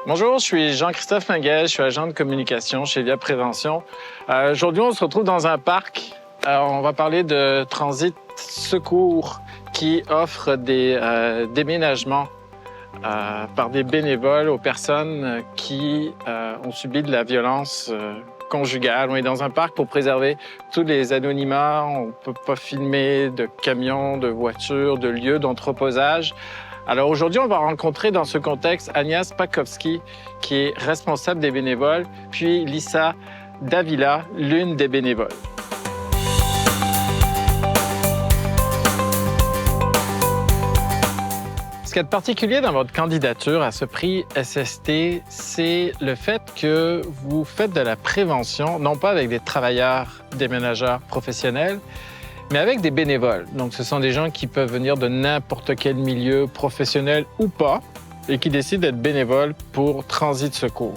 Bonjour, je suis Jean-Christophe Minguet, je suis agent de communication chez Via Prévention. Aujourd'hui, on se retrouve dans un parc. On va parler de Transit Secours qui offre des déménagements par des bénévoles aux personnes qui ont subi de la violence conjugale. On est dans un parc pour préserver tous les anonymats. On ne peut pas filmer de camions, de voitures, de lieux d'entreposage. Alors aujourd'hui, on va rencontrer dans ce contexte Agnès Pakowski, qui est responsable des bénévoles, puis Lisa Davila, l'une des bénévoles. Ce qu'il y a de particulier dans votre candidature à ce prix SST, c'est le fait que vous faites de la prévention, non pas avec des travailleurs déménageurs professionnels, mais avec des bénévoles. Donc, ce sont des gens qui peuvent venir de n'importe quel milieu, professionnel ou pas, et qui décident d'être bénévoles pour Transit Secours.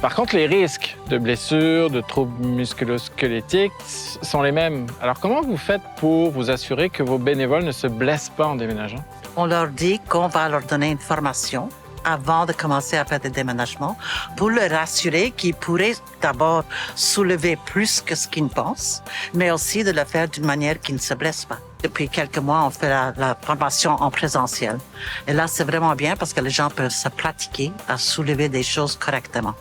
Par contre, les risques de blessures, de troubles musculo-squelettiques sont les mêmes. Alors, comment vous faites pour vous assurer que vos bénévoles ne se blessent pas en déménageant? On leur dit qu'on va leur donner une formation avant de commencer à faire des déménagements pour leur assurer qu'ils pourraient d'abord soulever plus que ce qu'ils pensent, mais aussi de le faire d'une manière qui ne se blesse pas. Depuis quelques mois, on fait la formation en présentiel. Et là, c'est vraiment bien parce que les gens peuvent se pratiquer à soulever des choses correctement.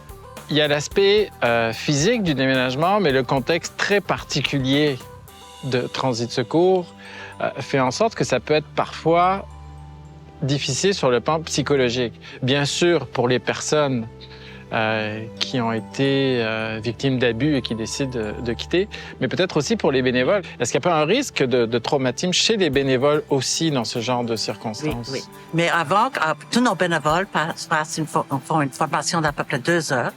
Il y a l'aspect physique du déménagement, mais le contexte très particulier de Transit Secours fait en sorte que ça peut être parfois difficile sur le plan psychologique. Bien sûr, pour les personnes qui ont été victimes d'abus et qui décident de quitter, mais peut-être aussi pour les bénévoles. Est-ce qu'il n'y a pas un risque de traumatisme chez les bénévoles aussi dans ce genre de circonstances? Oui. Mais avant, tous nos bénévoles font une formation d'à peu près 2 heures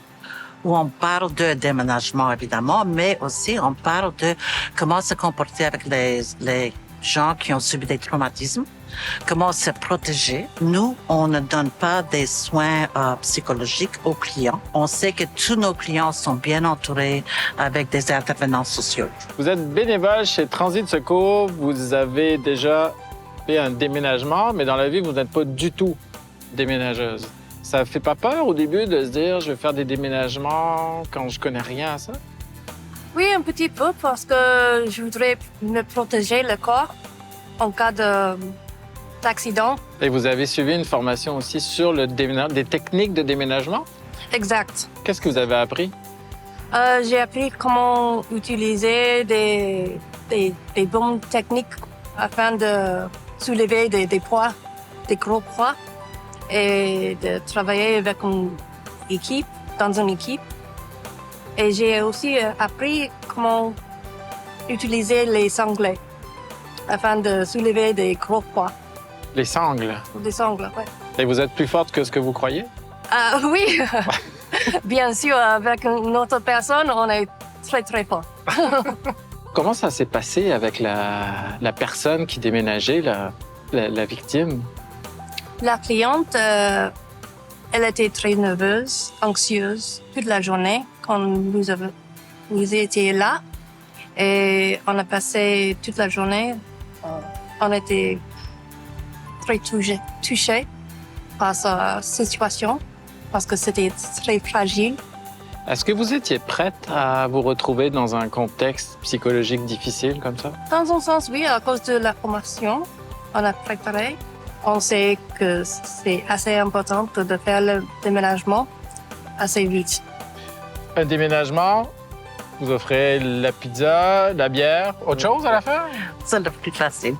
où on parle de déménagement, évidemment, mais aussi on parle de comment se comporter avec les gens qui ont subi des traumatismes, comment se protéger. Nous, on ne donne pas des soins psychologiques aux clients. On sait que tous nos clients sont bien entourés avec des intervenants sociaux. Vous êtes bénévole chez Transit Secours, vous avez déjà fait un déménagement, mais dans la vie, vous n'êtes pas du tout déménageuse. Ça ne fait pas peur au début de se dire « je vais faire des déménagements quand je connais rien à ça ». Oui, un petit peu, parce que je voudrais me protéger le corps en cas d'accident. Et vous avez suivi une formation aussi sur des techniques de déménagement? Exact. Qu'est-ce que vous avez appris? J'ai appris comment utiliser des bonnes techniques afin de soulever des poids, des gros poids, et de travailler avec dans une équipe. Et j'ai aussi appris comment utiliser les sanglets afin de soulever des gros poids. Les sangles? Des sangles, oui. Et vous êtes plus forte que ce que vous croyez? Oui, bien sûr, avec une autre personne, on est très, très fort. Comment ça s'est passé avec la personne qui déménageait, la victime? La cliente, elle était très nerveuse, anxieuse toute la journée quand vous étiez là. Et on a passé toute la journée. On était très touchés par sa situation parce que c'était très fragile. Est-ce que vous étiez prête à vous retrouver dans un contexte psychologique difficile comme ça? Dans un sens, oui, à cause de la formation, on a préparé. On sait que c'est assez important de faire le déménagement assez vite. Un déménagement, vous offrez la pizza, la bière, autre chose à la fin? C'est le plus facile.